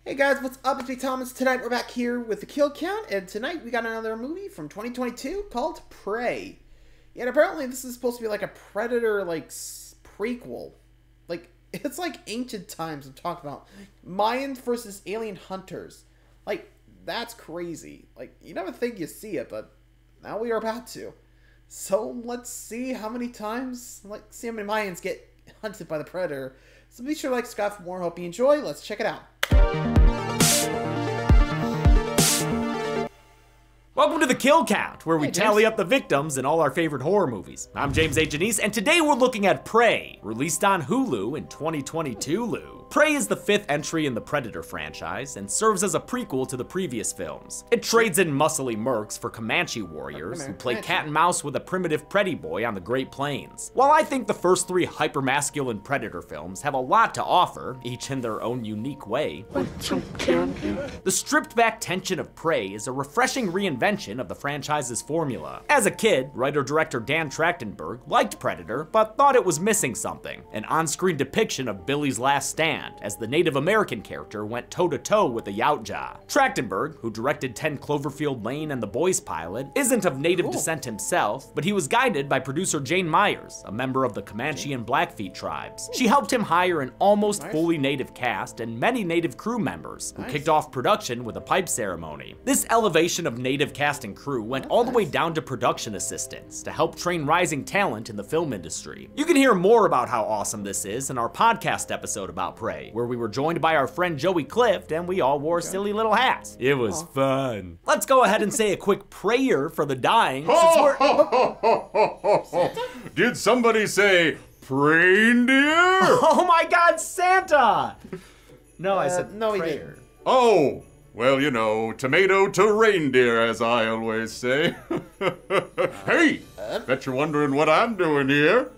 Hey guys, what's up? It's me, Thomas. Tonight we're back here with the kill count, and tonight we got another movie from 2022 called Prey. Yeah, and apparently this is supposed to be like a Predator, prequel. It's like ancient times I'm talking about. Mayans versus alien hunters. That's crazy. You never think you see it, but now we are about to. So, let's see how many times, see how many Mayans get hunted by the Predator. So be sure to subscribe for more. Hope you enjoy. Let's check it out. Welcome to the Kill Count, where we tally up the victims in all our favorite horror movies. I'm James A. Janice, and today we're looking at Prey, released on Hulu in 2022. Prey is the fifth entry in the Predator franchise and serves as a prequel to the previous films. It trades in muscly mercs for Comanche warriors who play cat and mouse with a primitive Preddy boy on the Great Plains. While I think the first three hypermasculine Predator films have a lot to offer, each in their own unique way, the stripped-back tension of Prey is a refreshing reinvention of the franchise's formula. As a kid, writer-director Dan Trachtenberg liked Predator, but thought it was missing something: an on-screen depiction of Billy's last stand, as the Native American character went toe-to-toe with the Yautja. Trachtenberg, who directed 10 Cloverfield Lane and The Boys pilot, isn't of Native descent himself, but he was guided by producer Jane Myers, a member of the Comanche and Blackfeet tribes. She helped him hire an almost fully Native cast and many Native crew members, who kicked off production with a pipe ceremony. This elevation of Native cast and crew went all the way down to production assistants to help train rising talent in the film industry. You can hear more about how awesome this is in our podcast episode about Prey, where we were joined by our friend Joey Clift and we all wore silly little hats. It was fun. Let's go ahead and say a quick prayer for the dying. Did somebody say reindeer? Oh my God, Santa! No, I said no, prayer. he didn't. Oh, well, you know, tomato to reindeer, as I always say. Hey, bet you're wondering what I'm doing here.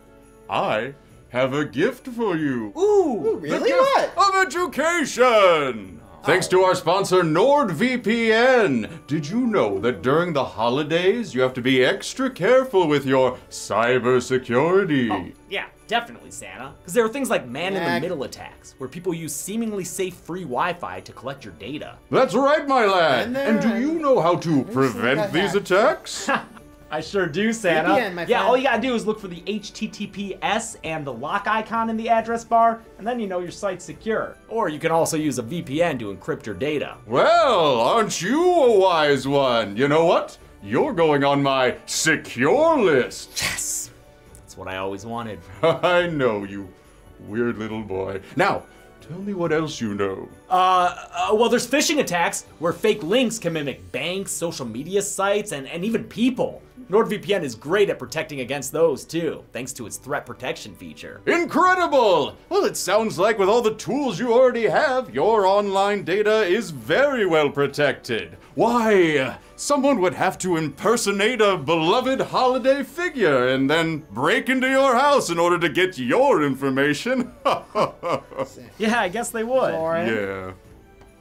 I have a gift for you. Ooh, really? What? Of education! Thanks to our sponsor, NordVPN. Did you know that during the holidays, you have to be extra careful with your cybersecurity? Oh, yeah, definitely, Santa. Because there are things like man-in-the-middle attacks, where people use seemingly safe free Wi-Fi to collect your data. That's right, my lad. And do you know how to prevent these attacks? I sure do, Santa. VPN, all you gotta do is look for the HTTPS and the lock icon in the address bar, and then you know your site's secure. Or you can also use a VPN to encrypt your data. Well, aren't you a wise one? You know what? You're going on my secure list. Yes! That's what I always wanted. I know, you weird little boy. Now, tell me what else you know. Well, there's phishing attacks where fake links can mimic banks, social media sites, and even people. NordVPN is great at protecting against those too, thanks to its threat protection feature. Incredible! Well, it sounds like with all the tools you already have, your online data is very well protected. Why, someone would have to impersonate a beloved holiday figure and then break into your house in order to get your information. Yeah, I guess they would. Yeah.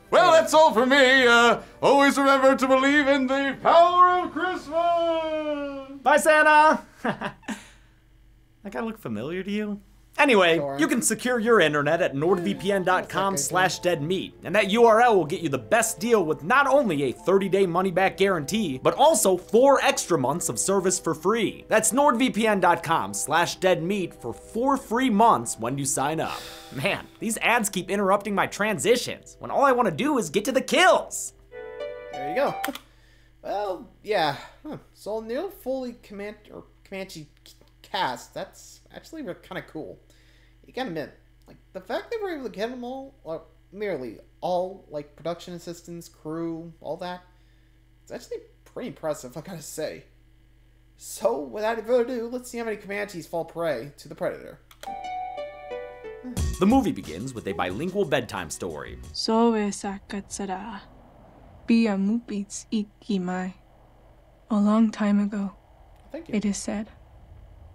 Well, that's all for me. Always remember to believe in the power of Christmas! Bye, Santa! Like I look familiar to you? Anyway, you can secure your internet at nordvpn.com/deadmeat, and that URL will get you the best deal with not only a 30-day money-back guarantee, but also 4 extra months of service for free. That's nordvpn.com/deadmeat for 4 free months when you sign up. Man, these ads keep interrupting my transitions, when all I want to do is get to the kills. There you go. Well, yeah. So nearly fully Comanche cast, that's actually kind of cool. You gotta admit, the fact that we're able to get them all, nearly all, production assistants, crew, all that, it's actually pretty impressive, I gotta say. So, without further ado, let's see how many Comanches fall prey to the Predator. The movie begins with a bilingual bedtime story. Sowe sakatsara, Bia mupits ikimai. A long time ago, Thank you. it is said,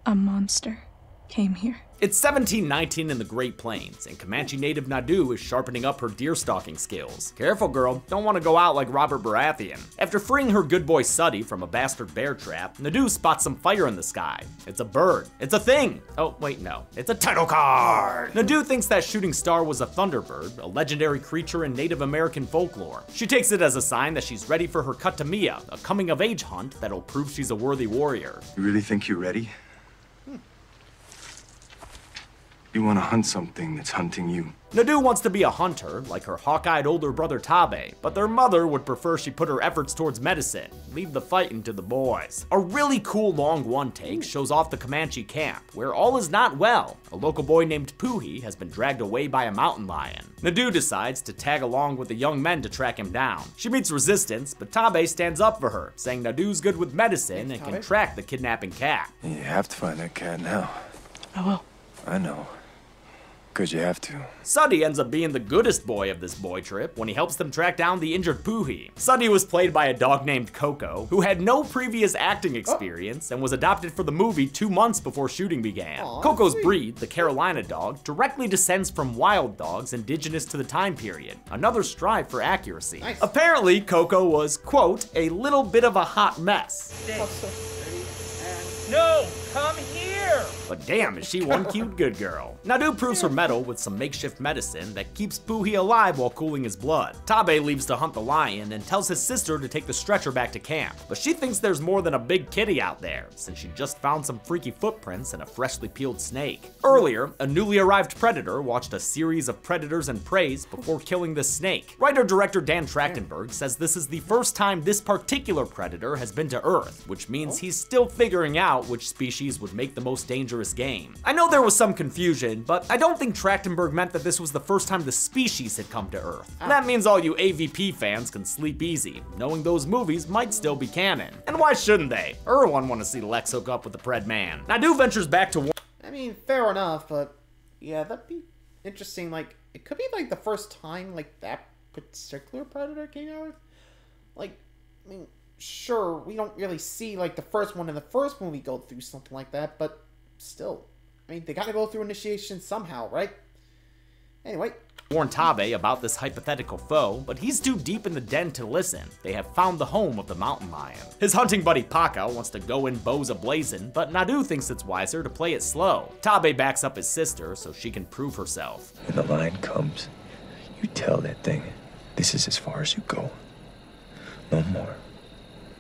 a monster came here. It's 1719 in the Great Plains, and Comanche native Nadu is sharpening up her deer stalking skills. Careful, girl, don't want to go out like Robert Baratheon. After freeing her good boy Suddy from a bastard bear trap, Nadu spots some fire in the sky. It's a bird. It's a thing. Oh, wait, no. It's a title card. Nadu thinks that shooting star was a thunderbird, a legendary creature in Native American folklore. She takes it as a sign that she's ready for her Katamiya, a coming-of-age hunt that'll prove she's a worthy warrior. You really think you're ready? You want to hunt something that's hunting you. Nadu wants to be a hunter, like her hawk-eyed older brother Tabe, but their mother would prefer she put her efforts towards medicine, leave the fighting to the boys. A really cool long one-take shows off the Comanche camp, where all is not well. A local boy named Puhi has been dragged away by a mountain lion. Nadu decides to tag along with the young men to track him down. She meets resistance, but Tabe stands up for her, saying Nadu's good with medicine and can track the kidnapping cat. You have to find that cat now. I will. I know. Because you have to. Suddy ends up being the goodest boy of this boy trip when he helps them track down the injured Puhi. Suddy was played by a dog named Coco, who had no previous acting experience and was adopted for the movie 2 months before shooting began. Coco's breed, the Carolina dog, directly descends from wild dogs indigenous to the time period, another strive for accuracy. Nice. Apparently, Coco was, quote, a little bit of a hot mess. No, come here! But damn, is she one cute good girl. Nadu proves her mettle with some makeshift medicine that keeps Puhi alive while cooling his blood. Tabe leaves to hunt the lion and tells his sister to take the stretcher back to camp. But she thinks there's more than a big kitty out there, since she just found some freaky footprints and a freshly peeled snake. Earlier, a newly arrived predator watched a series of predators and preys before killing the snake. Writer-director Dan Trachtenberg says this is the first time this particular predator has been to Earth, which means he's still figuring out which species would make the most dangerous game. I know there was some confusion, but I don't think Trachtenberg meant that this was the first time the species had come to Earth. That means all you AVP fans can sleep easy, knowing those movies might still be canon. And why shouldn't they? Everyone want to see Lex hook up with the Pred Man. Nadu ventures back to I mean, fair enough, but yeah, that'd be interesting. Like, it could be like the first time like that particular predator came out. Like, I mean, sure, we don't really see like the first one in the first movie go through something like that, but still, I mean, they gotta go through initiation somehow, right? Anyway. warn Tabe about this hypothetical foe, but he's too deep in the den to listen. They have found the home of the mountain lion. His hunting buddy Paka wants to go in bows a-blazing, but Nadu thinks it's wiser to play it slow. Tabe backs up his sister so she can prove herself. When the lion comes, you tell that thing, this is as far as you go. No more.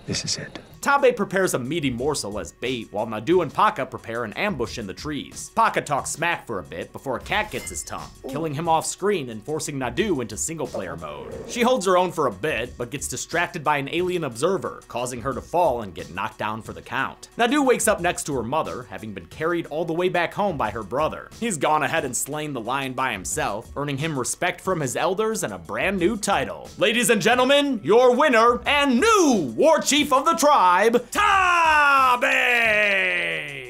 This is it. Tabe prepares a meaty morsel as bait, while Nadu and Paka prepare an ambush in the trees. Paka talks smack for a bit before a cat gets his tongue, killing him off screen and forcing Nadu into single-player mode. She holds her own for a bit, but gets distracted by an alien observer, causing her to fall and get knocked down for the count. Nadu wakes up next to her mother, having been carried all the way back home by her brother. He's gone ahead and slain the lion by himself, earning him respect from his elders and a brand new title. Ladies and gentlemen, your winner and new War Chief of the tribe, Tabe!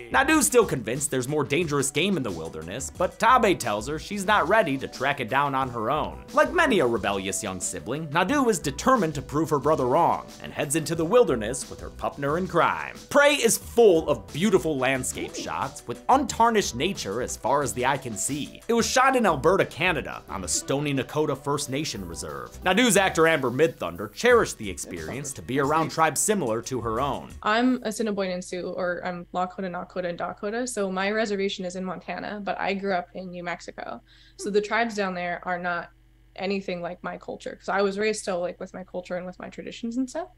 Nadu's still convinced there's more dangerous game in the wilderness, but Tabe tells her she's not ready to track it down on her own. Like many a rebellious young sibling, Nadu is determined to prove her brother wrong, and heads into the wilderness with her partner in crime. Prey is full of beautiful landscape shots, with untarnished nature as far as the eye can see. It was shot in Alberta, Canada, on the Stoney Nakoda First Nation Reserve. Nadu's actor Amber Midthunder cherished the experience to be around tribes similar to her own. I'm Assiniboine Sioux, or I'm Lakota, Nakota, and Dakota, so my reservation is in Montana, but I grew up in New Mexico. So the tribes down there are not anything like my culture, because I was raised still like with my culture and with my traditions and stuff.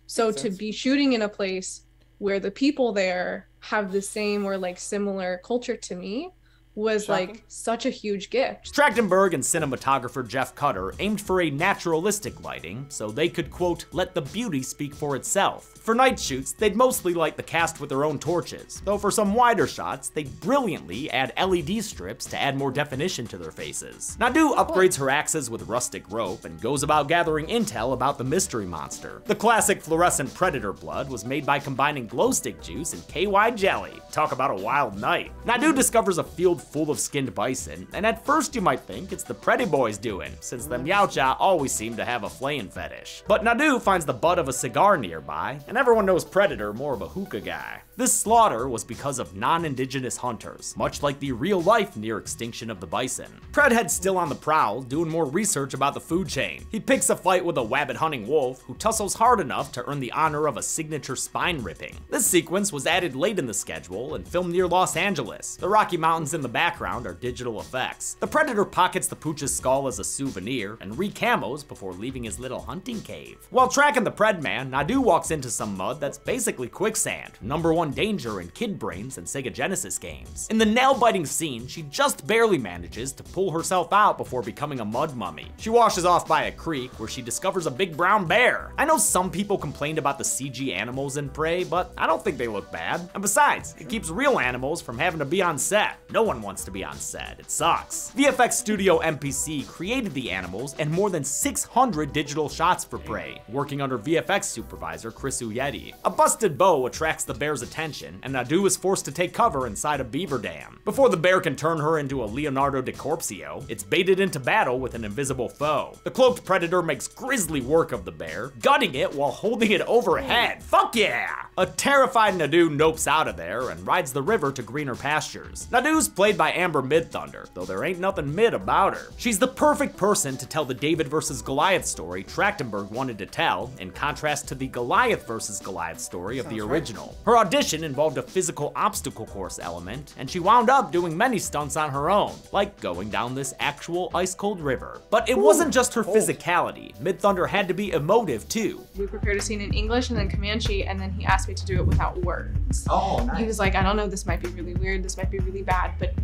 So to be shooting in a place where the people there have the same or like similar culture to me was like such a huge gift. Trachtenberg and cinematographer Jeff Cutter aimed for a naturalistic lighting so they could, quote, let the beauty speak for itself. For night shoots, they'd mostly light the cast with their own torches, though for some wider shots, they'd brilliantly add LED strips to add more definition to their faces. Nadu upgrades her axes with rustic rope and goes about gathering intel about the mystery monster. The classic fluorescent predator blood was made by combining glow stick juice and KY jelly. Talk about a wild night. Nadu discovers a field full of skinned bison, and at first you might think it's the Pretty Boys doing, since them Yautja always seem to have a flaying fetish. But Nadu finds the butt of a cigar nearby, and everyone knows Predator more of a hookah guy. This slaughter was because of non-indigenous hunters, much like the real-life near extinction of the bison. Predhead's still on the prowl, doing more research about the food chain. He picks a fight with a wabbit-hunting wolf, who tussles hard enough to earn the honor of a signature spine ripping. This sequence was added late in the schedule and filmed near Los Angeles. The Rocky Mountains in the background are digital effects. The Predator pockets the pooch's skull as a souvenir and re-camos before leaving his little hunting cave. While tracking the Predman, Nadu walks into some mud that's basically quicksand, #1 danger in Kid Brains and Sega Genesis games. In the nail-biting scene, she just barely manages to pull herself out before becoming a mud mummy. She washes off by a creek where she discovers a big brown bear. I know some people complained about the CG animals in Prey, but I don't think they look bad. And besides, it keeps real animals from having to be on set. No one wants to be on set, it sucks. VFX Studio MPC created the animals and more than 600 digital shots for Prey, working under VFX supervisor Chris Uyedi. A busted bow attracts the bear's attention, and Nadu is forced to take cover inside a beaver dam. Before the bear can turn her into a Leonardo DiCaprio, it's baited into battle with an invisible foe. The cloaked predator makes grisly work of the bear, gutting it while holding it overhead. Fuck yeah! A terrified Nadu nopes out of there and rides the river to greener pastures. Nadu's played by Amber Midthunder, though there ain't nothing mid about her. She's the perfect person to tell the David vs. Goliath story Trachtenberg wanted to tell, in contrast to the Goliath vs. Goliath story of the original. Her audition involved a physical obstacle course element, and she wound up doing many stunts on her own, like going down this actual ice-cold river. But it wasn't just her physicality. Midthunder had to be emotive too. We prepared a scene in English and then Comanche, and then he asked me to do it without words. Oh, nice. He was like, I don't know, this might be really weird, this might be really bad, but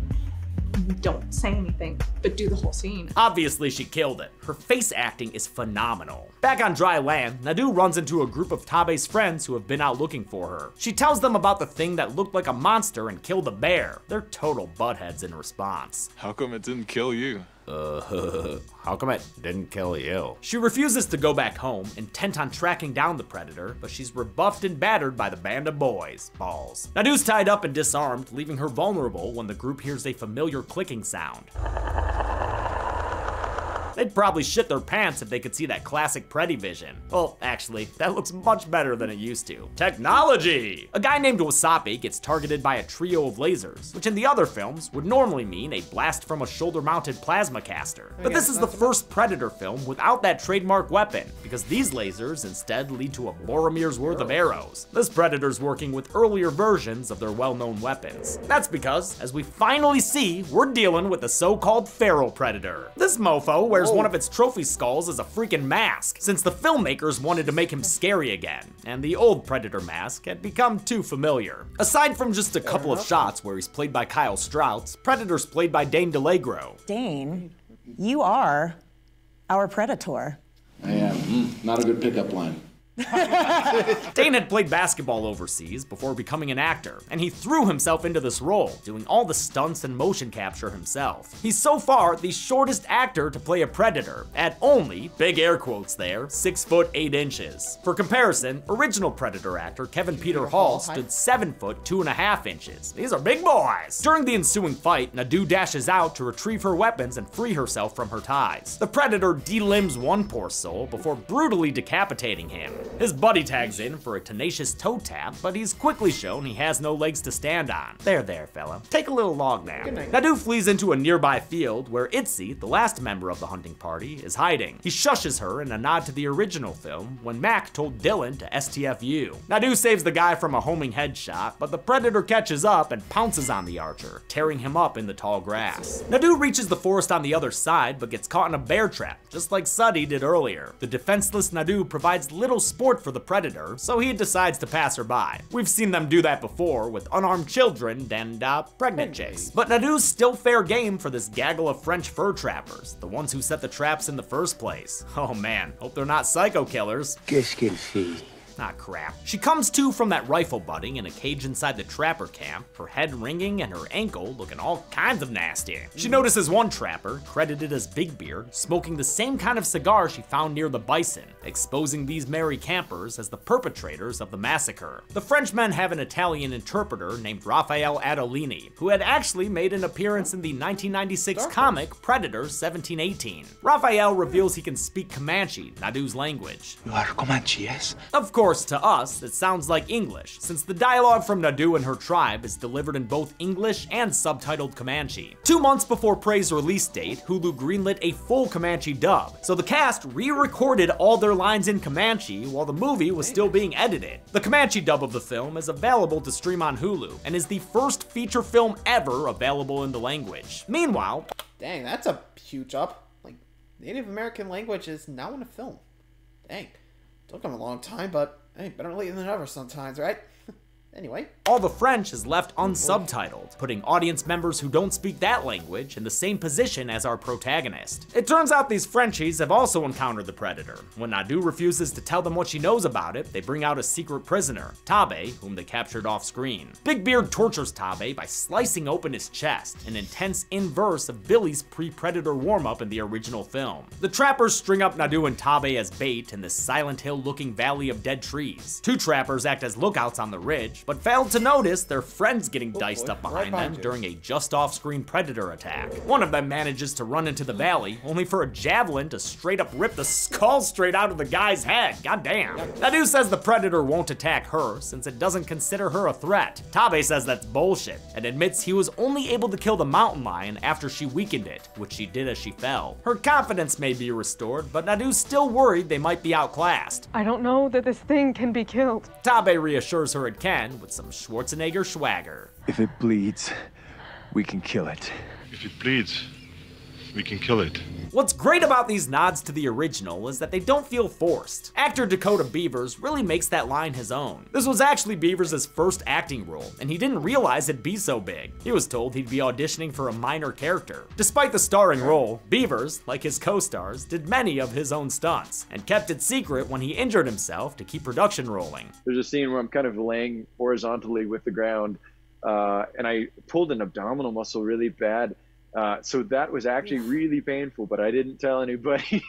don't say anything, but do the whole scene. Obviously, she killed it. Her face acting is phenomenal. Back on dry land, Nadu runs into a group of Tabe's friends who have been out looking for her. She tells them about the thing that looked like a monster and killed a bear. They're total buttheads in response. How come it didn't kill you? How come it didn't kill you? She refuses to go back home, intent on tracking down the predator, but she's rebuffed and battered by the band of boys. Balls. Nadu's tied up and disarmed, leaving her vulnerable when the group hears a familiar clicking sound. They'd probably shit their pants if they could see that classic Preddy vision. Well, actually, that looks much better than it used to. Technology! A guy named Wasapi gets targeted by a trio of lasers, which in the other films would normally mean a blast from a shoulder-mounted plasma caster. But this is the first Predator film without that trademark weapon, because these lasers instead lead to a Boromir's worth of arrows. This Predator's working with earlier versions of their well-known weapons. That's because, as we finally see, we're dealing with the so-called feral Predator. This mofo wears one of its trophy skulls as a freaking mask, since the filmmakers wanted to make him scary again, and the old Predator mask had become too familiar. Aside from just a couple of shots where he's played by Kyle Stroutz, Predator's played by Dane DeLegro. Dane, you are our Predator. I am. Not a good pickup line. Dane had played basketball overseas before becoming an actor, and he threw himself into this role, doing all the stunts and motion capture himself. He's so far the shortest actor to play a Predator, at only, big air quotes there, 6 foot 8 inches. For comparison, original Predator actor Kevin Peter Hall stood 7 foot 2.5 inches. These are big boys! During the ensuing fight, Nadu dashes out to retrieve her weapons and free herself from her ties. The Predator delimbs one poor soul before brutally decapitating him. His buddy tags in for a tenacious toe tap, but he's quickly shown he has no legs to stand on. There, fella. Take a little log nap. Nadu flees into a nearby field where Itzy, the last member of the hunting party, is hiding. He shushes her in a nod to the original film when Mac told Dylan to STFU. Nadu saves the guy from a homing headshot, but the Predator catches up and pounces on the archer, tearing him up in the tall grass. Nadu reaches the forest on the other side, but gets caught in a bear trap, just like Suddy did earlier. The defenseless Nadu provides little sport for the Predator, so he decides to pass her by. We've seen them do that before with unarmed children and pregnant chicks. But Nadu's still fair game for this gaggle of French fur trappers, the ones who set the traps in the first place. Oh man, hope they're not psycho killers. Qu'est-ce qu'elle fait? Ah, crap. She comes to from that rifle butting in a cage inside the trapper camp, her head ringing and her ankle looking all kinds of nasty. She notices one trapper, credited as Big Beard, smoking the same kind of cigar she found near the bison, exposing these merry campers as the perpetrators of the massacre. The Frenchmen have an Italian interpreter named Raphael Adolini, who had actually made an appearance in the 1996 comic Predator 1718. Raphael reveals he can speak Comanche, Nadu's language. You are Comanche, yes? Of course, course, to us, it sounds like English, since the dialogue from Nadu and her tribe is delivered in both English and subtitled Comanche. 2 months before Prey's release date, Hulu greenlit a full Comanche dub, so the cast re-recorded all their lines in Comanche while the movie was still being edited. The Comanche dub of the film is available to stream on Hulu, and is the first feature film ever available in the language. Meanwhile, Dang, that's a huge up. Like, Native American language is now in a film. Dang. Took them a long time, but hey, better late than never sometimes, right? Anyway. all the French is left unsubtitled, putting audience members who don't speak that language in the same position as our protagonist. It turns out these Frenchies have also encountered the Predator. When Nadu refuses to tell them what she knows about it, they bring out a secret prisoner, Tabe, whom they captured off screen. Big Beard tortures Tabe by slicing open his chest, an intense inverse of Billy's pre-Predator warm-up in the original film. The trappers string up Nadu and Tabe as bait in this Silent Hill-looking valley of dead trees. Two trappers act as lookouts on the ridge, but failed to notice their friends getting diced up behind them during a just off-screen Predator attack. One of them manages to run into the valley, only for a javelin to straight up rip the skull straight out of the guy's head. Goddamn. Nadu says the Predator won't attack her since it doesn't consider her a threat. Tabe says that's bullshit and admits he was only able to kill the mountain lion after she weakened it, which she did as she fell. Her confidence may be restored, but Nadu's still worried they might be outclassed. I don't know that this thing can be killed. Tabe reassures her it can with some Schwarzenegger swagger. If it bleeds, we can kill it. If it bleeds, we can kill it. What's great about these nods to the original is that they don't feel forced. Actor Dakota Beavers really makes that line his own. This was actually Beavers' first acting role, and he didn't realize it'd be so big. He was told he'd be auditioning for a minor character. Despite the starring role, Beavers, like his co-stars, did many of his own stunts, and kept it secret when he injured himself to keep production rolling. There's a scene where I'm kind of laying horizontally with the ground, and I pulled an abdominal muscle really bad. So that was actually really painful, but I didn't tell anybody.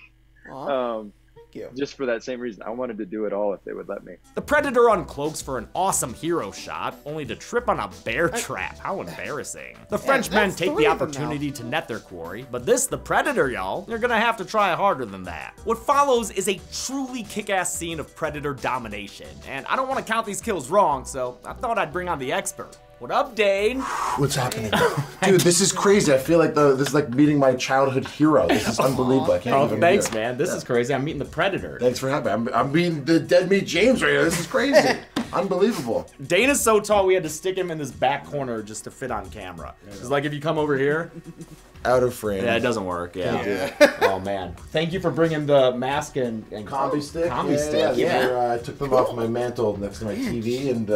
Thank you. Just for that same reason. I wanted to do it all if they would let me. The Predator uncloaks for an awesome hero shot, only to trip on a bear trap. How embarrassing. The Frenchmen take the opportunity to net their quarry, but the Predator, y'all, you're gonna have to try harder than that. What follows is a truly kick-ass scene of Predator domination, and I don't want to count these kills wrong, so I thought I'd bring on the expert. What up, Dane? What's happening? Dude, this is crazy. I feel like this is like meeting my childhood hero. This is unbelievable. I can't even thanks, man. This is crazy. I'm meeting the Predator. Thanks for having me. I'm meeting the Dead Meat James right here. This is crazy. Unbelievable. Dane is so tall, we had to stick him in this back corner just to fit on camera. It's like if you come over here. Out of frame. Yeah, it doesn't work. Yeah. Oh man. Thank you for bringing the mask and combi stick. Combi stick. Yeah. I took them off my mantle next to my TV, and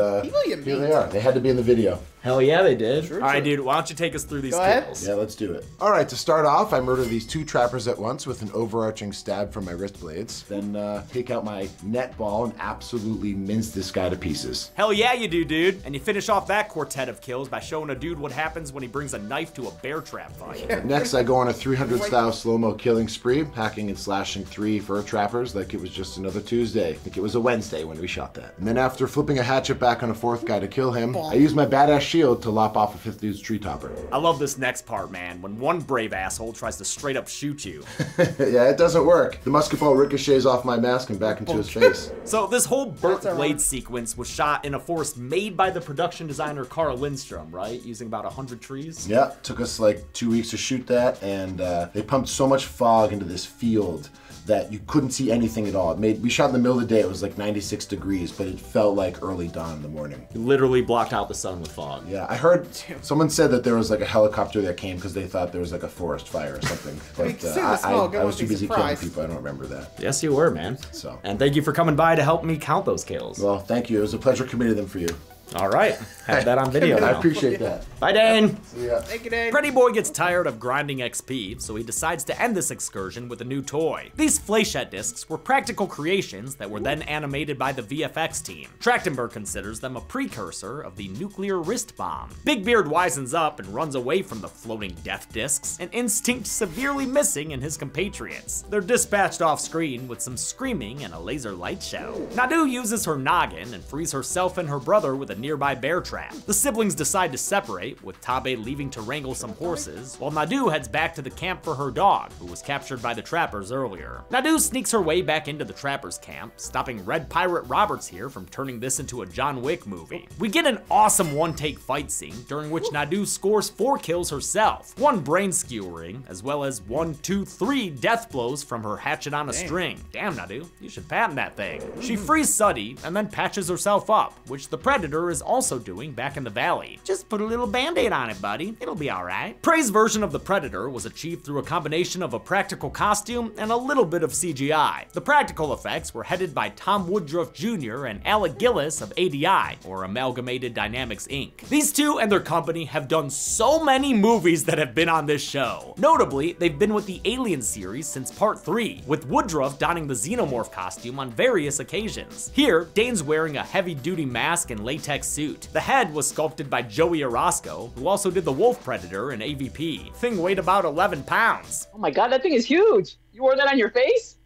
here they are. They had to be in the video. Hell yeah, they did. All right, dude. Why don't you take us through these kills? Yeah, let's do it. All right, to start off, I murder these two trappers at once with an overarching stab from my wrist blades. Then take out my net ball and absolutely mince this guy to pieces. Hell yeah, you do, dude. And you finish off that quartet of kills by showing a dude what happens when he brings a knife to a bear trap fight. Next, I go on a 300 style slow-mo killing spree, hacking and slashing 3 fur trappers like it was just another Tuesday. Like it was a Wednesday when we shot that. And then after flipping a hatchet back on a 4th guy to kill him, I use my badass shield to lop off a 5th dude's tree topper. I love this next part, man, when one brave asshole tries to straight up shoot you. Yeah, it doesn't work. The musket ball ricochets off my mask and back into his face. So this whole burnt blade sequence was shot in a forest made by the production designer Carl Lindstrom, right? Using about 100 trees? Yeah, took us like 2 weeks to shoot that, and they pumped so much fog into this field that you couldn't see anything at all. We shot in the middle of the day. It was like 96 degrees, but it felt like early dawn in the morning. You literally blocked out the sun with fog. Yeah, I heard someone said that there was like a helicopter that came because they thought there was like a forest fire or something. But I was too busy killing people. I don't remember that. Yes, you were, man. So. And thank you for coming by to help me count those kills. Well, thank you. It was a pleasure committing them for you. All right, have that on video now. I appreciate that. Bye, Dane. See ya. Thank you, Dane. Pretty Boy gets tired of grinding XP, so he decides to end this excursion with a new toy. These Fléchette discs were practical creations that were then animated by the VFX team. Trachtenberg considers them a precursor of the nuclear wrist bomb. Big Beard wisens up and runs away from the floating death discs, an instinct severely missing in his compatriots. They're dispatched off screen with some screaming and a laser light show. Nadu uses her noggin and frees herself and her brother with a nearby bear trap. The siblings decide to separate, with Tabe leaving to wrangle some horses, while Nadu heads back to the camp for her dog, who was captured by the trappers earlier. Nadu sneaks her way back into the trappers' camp, stopping Red Pirate Roberts here from turning this into a John Wick movie. We get an awesome one-take fight scene, during which Nadu scores 4 kills herself, 1 brain skewering, as well as 1, 2, 3 death blows from her hatchet on a string. Damn, Nadu, you should patent that thing. She frees Suddy and then patches herself up, which the Predator is also doing back in the valley. Just put a little band-aid on it, buddy. It'll be alright. Prey's version of the Predator was achieved through a combination of a practical costume and a little bit of CGI. The practical effects were headed by Tom Woodruff Jr. and Alec Gillis of ADI, or Amalgamated Dynamics Inc. These two and their company have done so many movies that have been on this show. Notably, they've been with the Alien series since part 3, with Woodruff donning the xenomorph costume on various occasions. Here, Dane's wearing a heavy-duty mask and latex suit. The head was sculpted by Joey Orozco, who also did the Wolf Predator in AVP. Thing weighed about 11 pounds. Oh my god, that thing is huge! You wore that on your face?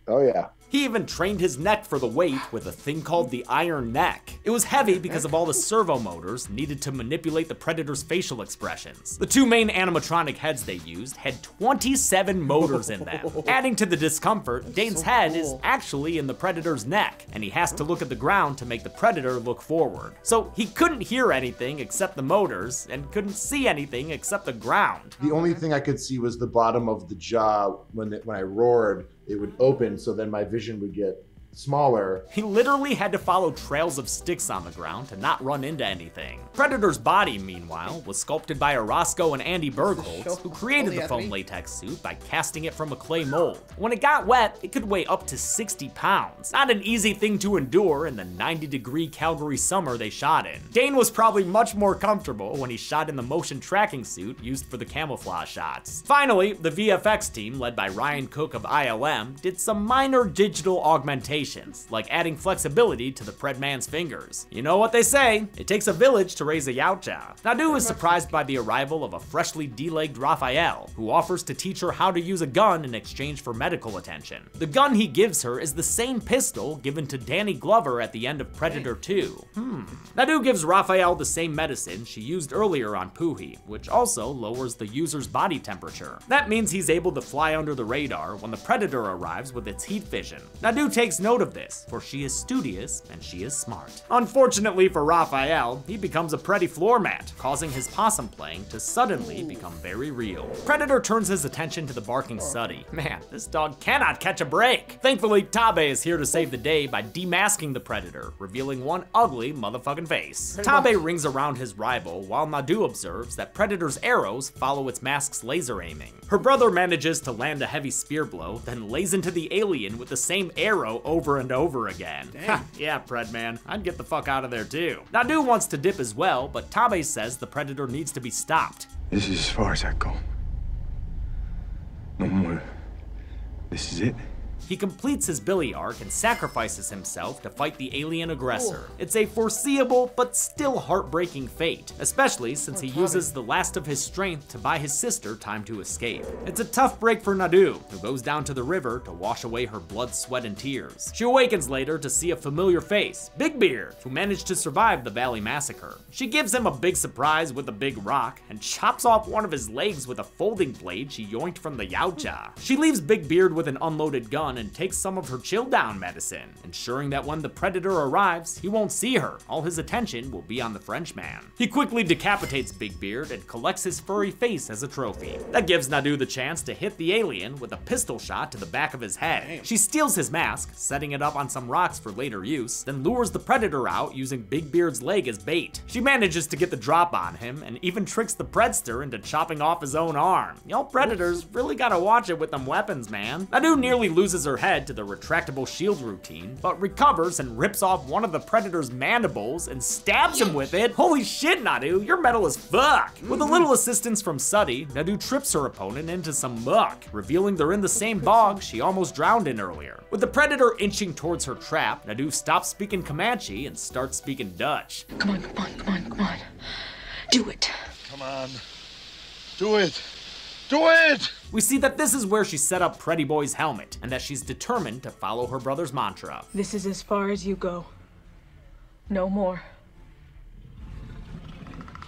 Oh yeah. He even trained his neck for the weight with a thing called the Iron Neck. It was heavy because of all the servo motors needed to manipulate the Predator's facial expressions. The 2 main animatronic heads they used had 27 motors in them. Adding to the discomfort, Dane's head is actually in the Predator's neck, and he has to look at the ground to make the Predator look forward. So he couldn't hear anything except the motors, and couldn't see anything except the ground. The only thing I could see was the bottom of the jaw when I roared. It would open, so then my vision would get smaller. He literally had to follow trails of sticks on the ground to not run into anything. Predator's body, meanwhile, was sculpted by Orozco and Andy Bergholtz, who created the foam latex suit by casting it from a clay mold. When it got wet, it could weigh up to 60 pounds. Not an easy thing to endure in the 90-degree Calgary summer they shot in. Dane was probably much more comfortable when he shot in the motion tracking suit used for the camouflage shots. Finally, the VFX team, led by Ryan Cook of ILM, did some minor digital augmentation, like adding flexibility to the Predman's fingers. You know what they say, it takes a village to raise a Yautja. Nadu is surprised by the arrival of a freshly delegged Raphael, who offers to teach her how to use a gun in exchange for medical attention. The gun he gives her is the same pistol given to Danny Glover at the end of Predator 2. Nadu gives Raphael the same medicine she used earlier on Puhi, which also lowers the user's body temperature. That means he's able to fly under the radar when the Predator arrives with its heat vision. Nadu takes note of this, for she is studious and she is smart. Unfortunately for Raphael, he becomes a pretty floor mat, causing his possum playing to suddenly become very real. Predator turns his attention to the barking Suddy. Man, this dog cannot catch a break. Thankfully, Tabe is here to save the day by demasking the Predator, revealing one ugly motherfucking face. Tabe rings around his rival, while Nadu observes that Predator's arrows follow its mask's laser aiming. Her brother manages to land a heavy spear blow, then lays into the alien with the same arrow over and over again. Yeah, Predman, I'd get the fuck out of there too. Nadu wants to dip as well, but Tabe says the Predator needs to be stopped. This is as far as I go. No more. This is it. He completes his Billy arc and sacrifices himself to fight the alien aggressor. It's a foreseeable but still heartbreaking fate, especially since he uses the last of his strength to buy his sister time to escape. It's a tough break for Nadu, who goes down to the river to wash away her blood, sweat, and tears. She awakens later to see a familiar face, Big Beard, who managed to survive the Valley Massacre. She gives him a big surprise with a big rock and chops off one of his legs with a folding blade she yoinked from the Yautja. She leaves Big Beard with an unloaded gun and takes some of her chill-down medicine, ensuring that when the Predator arrives, he won't see her. All his attention will be on the Frenchman. He quickly decapitates Big Beard and collects his furry face as a trophy. That gives Nadu the chance to hit the alien with a pistol shot to the back of his head. She steals his mask, setting it up on some rocks for later use, then lures the Predator out using Big Beard's leg as bait. She manages to get the drop on him and even tricks the Predster into chopping off his own arm. Y'all Predators really gotta watch it with them weapons, man. Nadu nearly loses her head to the retractable shield routine, but recovers and rips off one of the Predator's mandibles and stabs him with it. Holy shit, Nadu, you're metal as fuck! With a little assistance from Suddy, Nadu trips her opponent into some muck, revealing they're in the same bog she almost drowned in earlier. With the Predator inching towards her trap, Nadu stops speaking Comanche and starts speaking Dutch. Come on, come on, come on, come on. Do it. Come on. Do it. Do it! We see that this is where she set up Pretty Boy's helmet, and that she's determined to follow her brother's mantra. This is as far as you go. No more.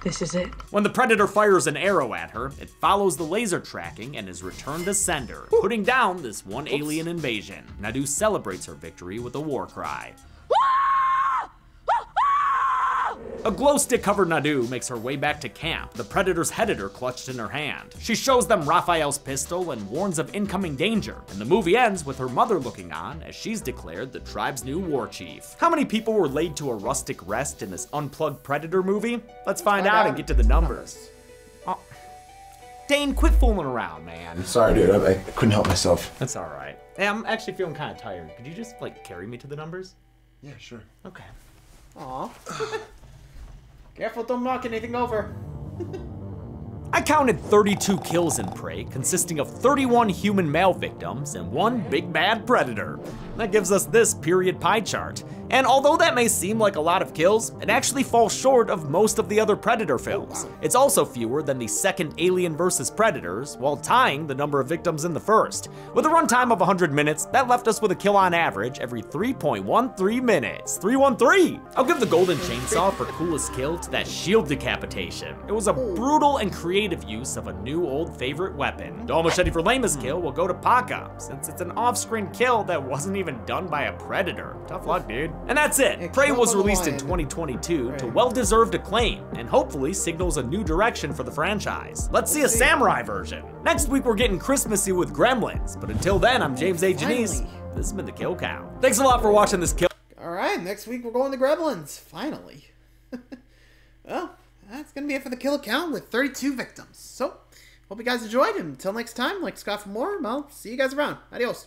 This is it. When the predator fires an arrow at her, it follows the laser tracking and is returned to sender, putting down this one alien invasion. Nadu celebrates her victory with a war cry. A glow stick covered Nadu makes her way back to camp, the predator's head editor clutched in her hand. She shows them Raphael's pistol and warns of incoming danger, and the movie ends with her mother looking on as she's declared the tribe's new war chief. How many people were laid to a rustic rest in this unplugged predator movie? Let's find out and get to the numbers. Oh. Dane, quit fooling around, man. Sorry, dude, I couldn't help myself. That's all right. Hey, I'm actually feeling kind of tired. Could you just, like, carry me to the numbers? Yeah, sure. Okay. Aw. Careful, don't knock anything over. I counted 32 kills in Prey, consisting of 31 human male victims and 1 big bad predator. That gives us this period pie chart. And although that may seem like a lot of kills, it actually falls short of most of the other Predator films. It's also fewer than the second Alien vs. Predators, while tying the number of victims in the first. With a runtime of 100 minutes, that left us with a kill on average every 3.13 minutes. 313! I'll give the Golden Chainsaw for coolest kill to that shield decapitation. It was a brutal and creative use of a new old favorite weapon. Dual Machete for lamest kill will go to Paca, since it's an off-screen kill that wasn't even done by a Predator. Tough luck, dude. And that's it. Prey was released in 2022 to well-deserved acclaim, and hopefully signals a new direction for the franchise. Let's see a samurai version. Next week we're getting Christmassy with Gremlins, but until then, I'm James A. Janice. This has been the Kill Count. Thanks a lot for watching this kill. Alright, next week we're going to Gremlins, finally. Well, that's gonna be it for the Kill Count with 32 victims. So, hope you guys enjoyed, and until next time, like Scott for more, I'll see you guys around. Adios.